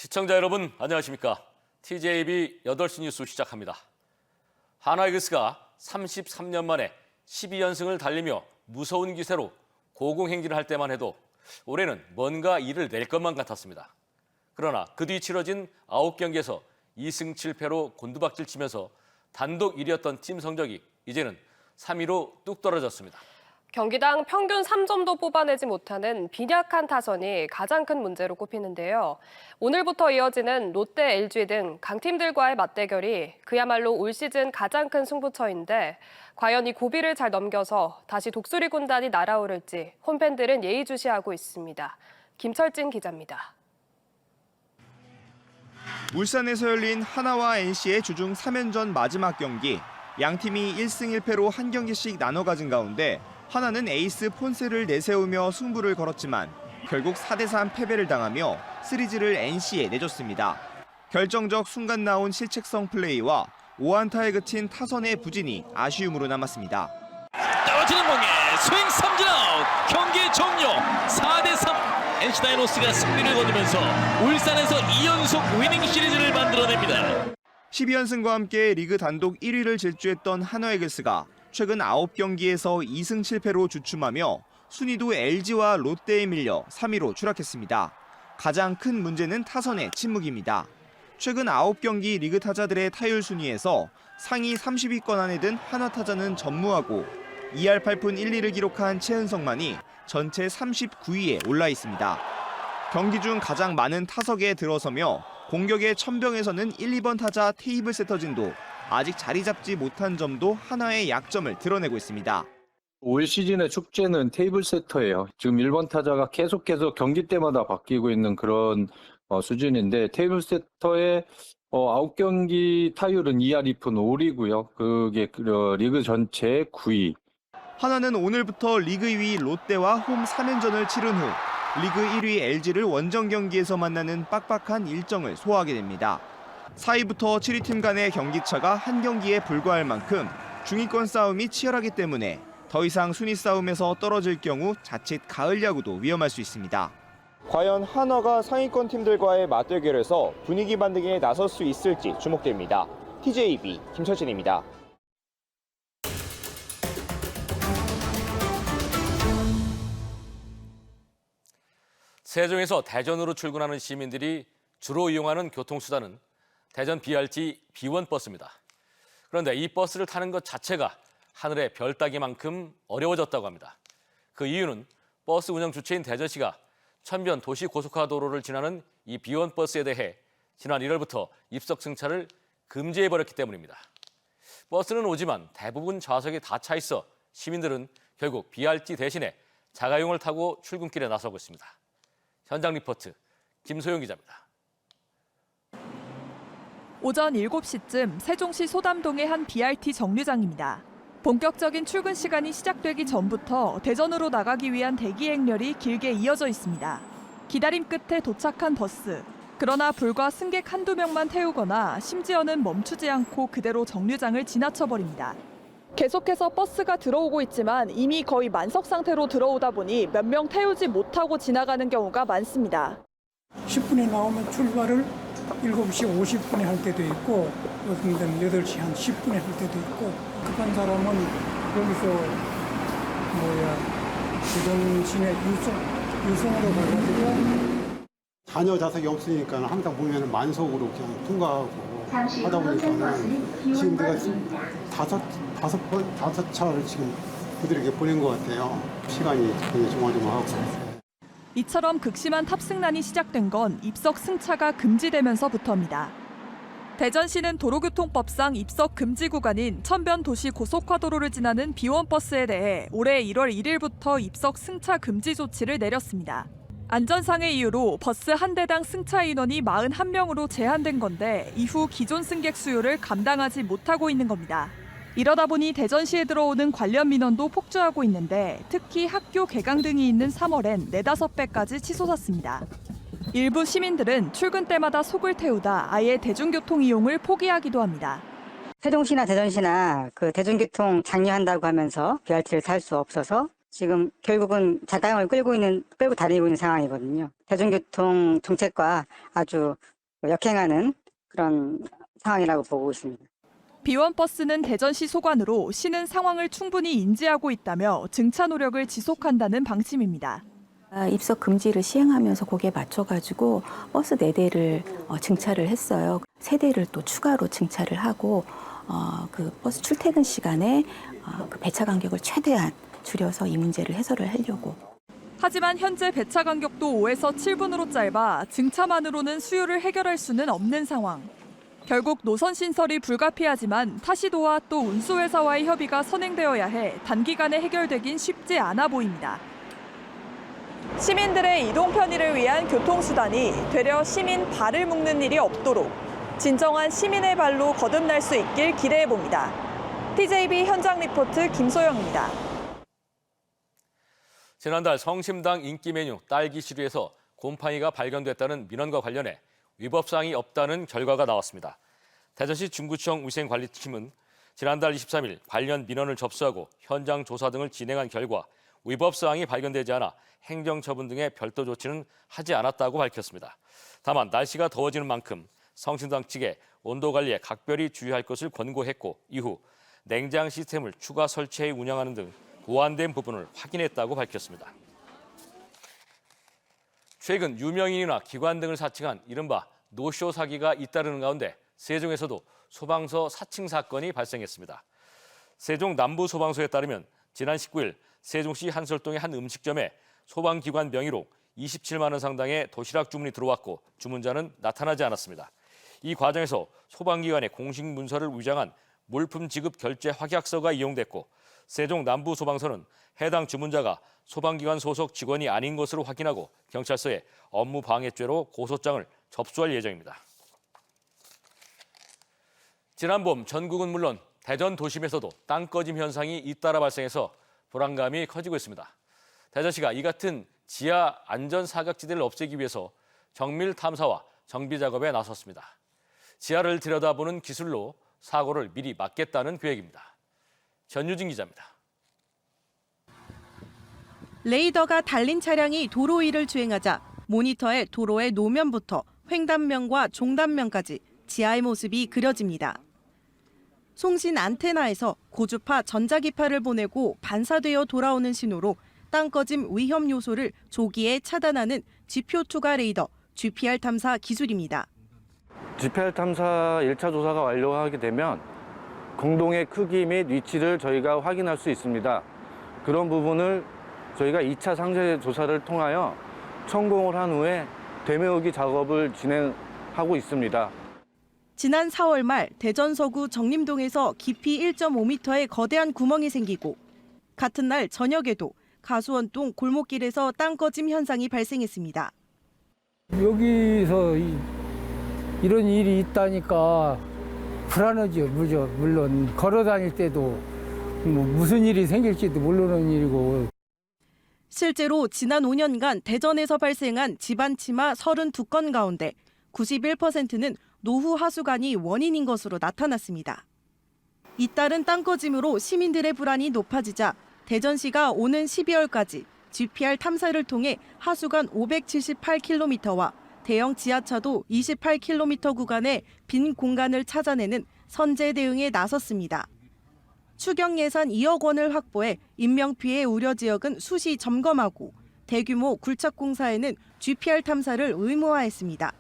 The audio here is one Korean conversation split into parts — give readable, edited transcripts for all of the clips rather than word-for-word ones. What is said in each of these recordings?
시청자 여러분 안녕하십니까? TJB 8시 뉴스 시작합니다. 하나이글스가 33년 만에 12연승을 달리며 무서운 기세로 고공행진을 할 때만 해도 올해는 뭔가 일을 낼 것만 같았습니다. 그러나 그 뒤 치러진 9경기에서 2승 7패로 곤두박질 치면서 단독 1위였던 팀 성적이 이제는 3위로 뚝 떨어졌습니다. 경기당 평균 3점도 뽑아내지 못하는 빈약한 타선이 가장 큰 문제로 꼽히는데요. 오늘부터 이어지는 롯데, LG 등 강팀들과의 맞대결이 그야말로 올 시즌 가장 큰 승부처인데 과연 이 고비를 잘 넘겨서 다시 독수리 군단이 날아오를지 홈팬들은 예의주시하고 있습니다. 김철진 기자입니다. 울산에서 열린 하나와 NC의 주중 3연전 마지막 경기. 양팀이 1승 1패로 한 경기씩 나눠 가진 가운데 하나는 에이스 폰세를 내세우며 승부를 걸었지만 결국 4대3 패배를 당하며 시리즈를 NC에 내줬습니다. 결정적 순간 나온 실책성 플레이와 5안타에 그친 타선의 부진이 아쉬움으로 남았습니다. 떨어지는 공에 스윙 삼진 아웃. 경기 종료. 4대3 NC 다이노스가 승리를 거두면서 울산에서 2연속 위닝 시리즈를 만들어냅니다. 12연승과 함께 리그 단독 1위를 질주했던 한화이글스가 최근 9경기에서 2승 7패로 주춤하며 순위도 LG와 롯데에 밀려 3위로 추락했습니다. 가장 큰 문제는 타선의 침묵입니다. 최근 9경기 리그 타자들의 타율 순위에서 상위 30위권 안에 든 한화 타자는 전무하고 2할 8푼 1리를 기록한 최은성만이 전체 39위에 올라 있습니다. 경기 중 가장 많은 타석에 들어서며 공격의 천병에서는 1, 2번 타자 테이블 세터진도 아직 자리 잡지 못한 점도 하나의 약점을 드러내고 있습니다. 올 시즌의 축제는 테이블 세터예요. 지금 1번 타자가 계속해서 경기 때마다 바뀌고 있는 그런 수준인데 테이블 세터의 9경기 타율은 2할 2푼 5리고요. 그게 리그 전체 9위. 하나는 오늘부터 리그 2위 롯데와 홈 3연전을 치른 후 리그 1위 LG를 원정 경기에서 만나는 빡빡한 일정을 소화하게 됩니다. 4위부터 7위 팀 간의 경기차가 한 경기에 불과할 만큼 중위권 싸움이 치열하기 때문에 더 이상 순위 싸움에서 떨어질 경우 자칫 가을 야구도 위험할 수 있습니다. 과연 한화가 상위권 팀들과의 맞대결에서 분위기 반등에 나설 수 있을지 주목됩니다. TJB 김철진입니다. 세종에서 대전으로 출근하는 시민들이 주로 이용하는 교통수단은 대전 BRT B1버스입니다. 그런데 이 버스를 타는 것 자체가 하늘의 별 따기만큼 어려워졌다고 합니다. 그 이유는 버스 운영 주체인 대전시가 천변 도시고속화도로를 지나는 이 B1버스에 대해 지난 1월부터 입석 승차를 금지해버렸기 때문입니다. 버스는 오지만 대부분 좌석이 다 차 있어 시민들은 결국 BRT 대신에 자가용을 타고 출근길에 나서고 있습니다. 현장 리포트 김소영 기자입니다. 오전 7시쯤 세종시 소담동의 한 BRT 정류장입니다. 본격적인 출근 시간이 시작되기 전부터 대전으로 나가기 위한 대기 행렬이 길게 이어져 있습니다. 기다림 끝에 도착한 버스. 그러나 불과 승객 한두 명만 태우거나 심지어는 멈추지 않고 그대로 정류장을 지나쳐버립니다. 계속해서 버스가 들어오고 있지만 이미 거의 만석 상태로 들어오다 보니 몇 명 태우지 못하고 지나가는 경우가 많습니다. 10분에 나오면 출발을 7시 50분에 할 때도 있고 요즘 은 8시 한 10분에 할 때도 있고 급한 사람은 여기서 대전 시내 유성으로 가가지고 자녀 좌석이 없으니까 항상 보면 만석으로 그냥 통과하고 하다 보니까는 지금 내가 다섯 차를 지금 그들에게 보낸 것 같아요. 시간이 굉장히 조마조마하고. 이처럼 극심한 탑승난이 시작된 건 입석 승차가 금지되면서부터입니다. 대전시는 도로교통법상 입석 금지 구간인 천변 도시 고속화도로를 지나는 B1버스에 대해 올해 1월 1일부터 입석 승차 금지 조치를 내렸습니다. 안전상의 이유로 버스 한 대당 승차 인원이 41명으로 제한된 건데 이후 기존 승객 수요를 감당하지 못하고 있는 겁니다. 이러다 보니 대전시에 들어오는 관련 민원도 폭주하고 있는데 특히 학교 개강 등이 있는 3월엔 4-5배까지 치솟았습니다. 일부 시민들은 출근 때마다 속을 태우다 아예 대중교통 이용을 포기하기도 합니다. 세종시나 대전시나 그 대중교통 장려한다고 하면서 BRT를 탈 수 없어서 지금 결국은 자가용을 끌고 다니고 있는 상황이거든요. 대중교통 정책과 아주 역행하는 그런 상황이라고 보고 있습니다. 비원버스는 대전시 소관으로 시는 상황을 충분히 인지하고 있다며 증차 노력을 지속한다는 방침입니다. 입석 금지를 시행하면서 거기에 맞춰가지고 버스 4대를 증차를 했어요. 3대를 또 추가로 증차를 하고 그 버스 출퇴근 시간에 그 배차 간격을 최대한 줄여서 이 문제를 해소를 하려고. 하지만 현재 배차 간격도 5에서 7분으로 짧아 증차만으로는 수요를 해결할 수는 없는 상황. 결국 노선 신설이 불가피하지만 타시도와 또 운수회사와의 협의가 선행되어야 해 단기간에 해결되긴 쉽지 않아 보입니다. 시민들의 이동 편의를 위한 교통수단이 되려 시민 발을 묶는 일이 없도록 진정한 시민의 발로 거듭날 수 있길 기대해봅니다. TJB 현장 리포트 김소영입니다. 지난달 성심당 인기 메뉴 딸기 시루에서 곰팡이가 발견됐다는 민원과 관련해 위법사항이 없다는 결과가 나왔습니다. 대전시 중구청 위생관리팀은 지난달 23일 관련 민원을 접수하고 현장 조사 등을 진행한 결과 위법사항이 발견되지 않아 행정처분 등의 별도 조치는 하지 않았다고 밝혔습니다. 다만 날씨가 더워지는 만큼 성심당 측에 온도관리에 각별히 주의할 것을 권고했고 이후 냉장 시스템을 추가 설치해 운영하는 등 보완된 부분을 확인했다고 밝혔습니다. 최근 유명인이나 기관 등을 사칭한 이른바 노쇼 사기가 잇따르는 가운데 세종에서도 소방서 사칭 사건이 발생했습니다. 세종 남부소방서에 따르면 지난 19일 세종시 한솔동의 한 음식점에 소방기관 명의로 27만 원 상당의 도시락 주문이 들어왔고 주문자는 나타나지 않았습니다. 이 과정에서 소방기관의 공식 문서를 위장한 물품 지급 결제 확약서가 이용됐고 세종 남부소방서는 해당 주문자가 소방기관 소속 직원이 아닌 것으로 확인하고 경찰서에 업무방해죄로 고소장을 접수할 예정입니다. 지난 봄 전국은 물론 대전 도심에서도 땅꺼짐 현상이 잇따라 발생해서 불안감이 커지고 있습니다. 대전시가 이 같은 지하 안전 사각지대를 없애기 위해서 정밀 탐사와 정비 작업에 나섰습니다. 지하를 들여다보는 기술로 사고를 미리 막겠다는 계획입니다. 전유진 기자입니다. 레이더가 달린 차량이 도로 위를 주행하자 모니터에 도로의 노면부터 횡단면과 종단면까지 지하의 모습이 그려집니다. 송신 안테나에서 고주파 전자기파를 보내고 반사되어 돌아오는 신호로 땅꺼짐 위험 요소를 조기에 차단하는 지표 투과 레이더 GPR 탐사 기술입니다. GPR 탐사 1차 조사가 완료하게 되면 공동의 크기 및 위치를 저희가 확인할 수 있습니다. 그런 부분을 저희가 2차 상세 조사를 통하여 성공을 한 후에 되메우기 작업을 진행하고 있습니다. 지난 4월 말 대전 서구 정림동에서 깊이 1.5m의 거대한 구멍이 생기고 같은 날 저녁에도 가수원동 골목길에서 땅꺼짐 현상이 발생했습니다. 여기서 이런 일이 있다니까 불안하죠. 물론 걸어 다닐 때도 무슨 일이 생길지도 모르는 일이고. 실제로 지난 5년간 대전에서 발생한 집안 치마 32건 가운데 91%는 노후 하수관이 원인인 것으로 나타났습니다. 잇따른 땅꺼짐으로 시민들의 불안이 높아지자 대전시가 오는 12월까지 GPR 탐사를 통해 하수관 578km와 대형 지하차도 28km 구간의 빈 공간을 찾아내는 선제 대응에 나섰습니다. 추경 예산 2억 원을 확보해 인명피해 우려 지역은 수시 점검하고 대규모 굴착 공사에는 GPR 탐사를 의무화했습니다.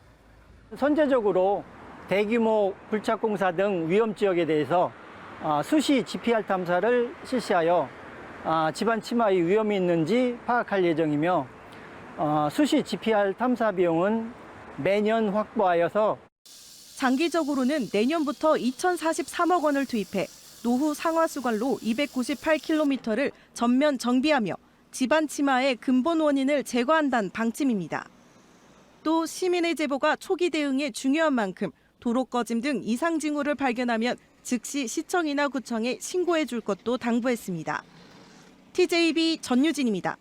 선제적으로 대규모 굴착 공사 등 위험 지역에 대해서 수시 GPR 탐사를 실시하여 집안 치마의 위험이 있는지 파악할 예정이며 수시 GPR 탐사 비용은 매년 확보하여서 장기적으로는 내년부터 2,043억 원을 투입해 노후 상하수관로 298km를 전면 정비하며 집안 치마의 근본 원인을 제거한다는 방침입니다. 또 시민의 제보가 초기 대응에 중요한 만큼 도로 꺼짐 등 이상 징후를 발견하면 즉시 시청이나 구청에 신고해 줄 것도 당부했습니다. TJB 전유진입니다.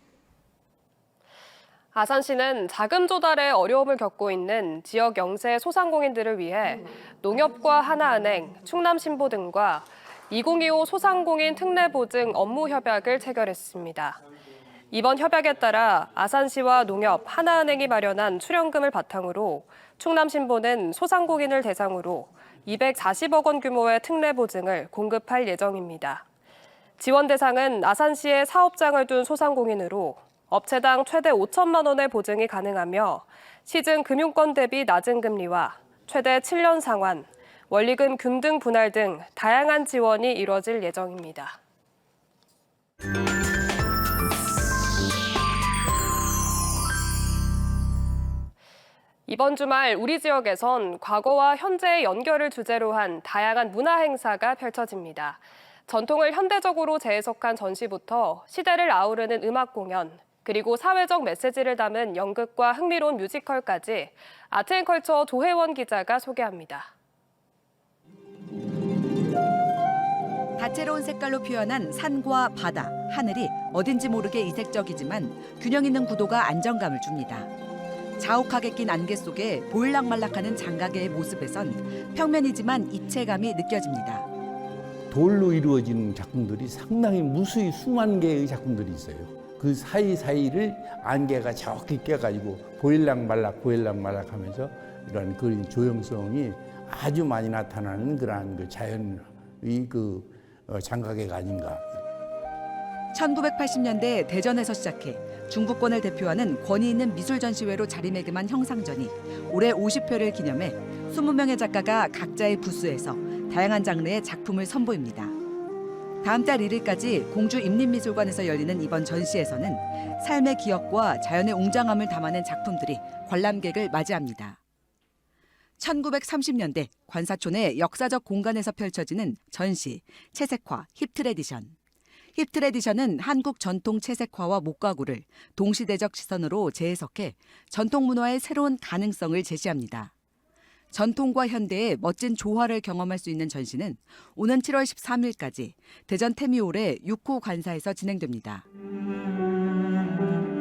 아산시는 자금 조달에 어려움을 겪고 있는 지역 영세 소상공인들을 위해 농협과 하나은행, 충남신보 등과 2025 소상공인 특례보증 업무 협약을 체결했습니다. 이번 협약에 따라 아산시와 농협, 하나은행이 마련한 출연금을 바탕으로 충남신보는 소상공인을 대상으로 240억 원 규모의 특례 보증을 공급할 예정입니다. 지원 대상은 아산시에 사업장을 둔 소상공인으로 업체당 최대 5천만 원의 보증이 가능하며 시중 금융권 대비 낮은 금리와 최대 7년 상환, 원리금 균등 분할 등 다양한 지원이 이뤄질 예정입니다. 이번 주말 우리 지역에선 과거와 현재의 연결을 주제로 한 다양한 문화 행사가 펼쳐집니다. 전통을 현대적으로 재해석한 전시부터 시대를 아우르는 음악 공연, 그리고 사회적 메시지를 담은 연극과 흥미로운 뮤지컬까지 아트앤컬처 조혜원 기자가 소개합니다. 다채로운 색깔로 표현한 산과 바다, 하늘이 어딘지 모르게 이색적이지만 균형 있는 구도가 안정감을 줍니다. 자욱하게 낀 안개 속에 보일락말락하는 장가계의 모습에선 평면이지만 입체감이 느껴집니다. 돌로 이루어진 작품들이 상당히 무수히 수만 개의 작품들이 있어요. 그 사이사이를 안개가 자욱히 껴가지고 보일락말락 하면서 이런 그림 조형성이 아주 많이 나타나는 그러한 그 자연의 장가계가 아닌가. 1980년대 대전에서 시작해 중부권을 대표하는 권위 있는 미술 전시회로 자리매김한 형상전이 올해 50회를 기념해 20명의 작가가 각자의 부스에서 다양한 장르의 작품을 선보입니다. 다음 달 1일까지 공주 임림미술관에서 열리는 이번 전시에서는 삶의 기억과 자연의 웅장함을 담아낸 작품들이 관람객을 맞이합니다. 1930년대 관사촌의 역사적 공간에서 펼쳐지는 전시, 채색화, 힙트레디션. 힙트레디션은 한국 전통 채색화와 목가구를 동시대적 시선으로 재해석해 전통 문화의 새로운 가능성을 제시합니다. 전통과 현대의 멋진 조화를 경험할 수 있는 전시는 오는 7월 13일까지 대전 태미홀의 6호 관사에서 진행됩니다.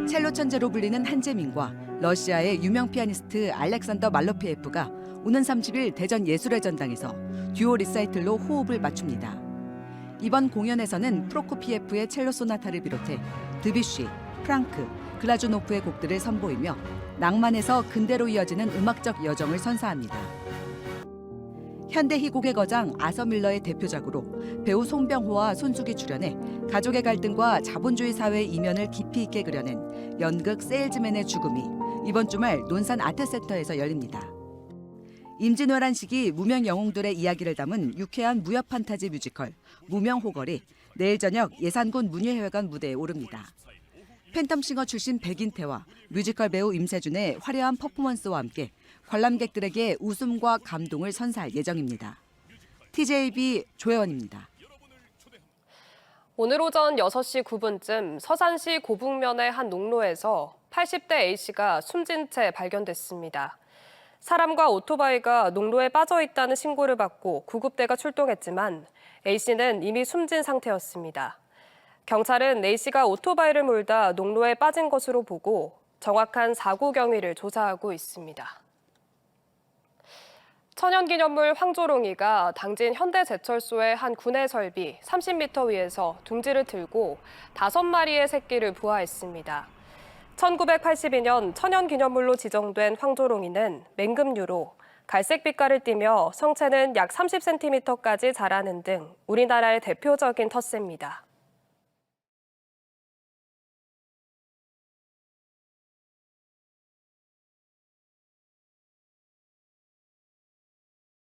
첼로 천재로 불리는 한재민과 러시아의 유명 피아니스트 알렉산더 말로피에프가 오는 30일 대전 예술의 전당에서 듀오 리사이틀로 호흡을 맞춥니다. 이번 공연에서는 프로코피에프의 첼로 소나타를 비롯해 드뷔시, 프랑크, 글라주노프의 곡들을 선보이며 낭만에서 근대로 이어지는 음악적 여정을 선사합니다. 현대 희곡의 거장 아서 밀러의 대표작으로 배우 송병호와 손숙이 출연해 가족의 갈등과 자본주의 사회의 이면을 깊이 있게 그려낸 연극 세일즈맨의 죽음이 이번 주말 논산 아트센터에서 열립니다. 임진왜란 시기 무명 영웅들의 이야기를 담은 유쾌한 무협 판타지 뮤지컬 무명호걸이 내일 저녁 예산군 문예회관 무대에 오릅니다. 팬텀싱어 출신 백인태와 뮤지컬 배우 임세준의 화려한 퍼포먼스와 함께 관람객들에게 웃음과 감동을 선사할 예정입니다. TJB 조혜원입니다. 오늘 오전 6시 9분쯤 서산시 고북면의 한 농로에서 80대 A씨가 숨진 채 발견됐습니다. 사람과 오토바이가 농로에 빠져 있다는 신고를 받고 구급대가 출동했지만 A씨는 이미 숨진 상태였습니다. 경찰은 A씨가 오토바이를 몰다 농로에 빠진 것으로 보고 정확한 사고 경위를 조사하고 있습니다. 천연기념물 황조롱이가 당진 현대제철소의 한 군의 설비 30m 위에서 둥지를 틀고 5마리의 새끼를 부화했습니다. 1982년 천연기념물로 지정된 황조롱이는 맹금류로 갈색 빛깔을 띠며 성체는 약 30cm까지 자라는 등 우리나라의 대표적인 텃새입니다.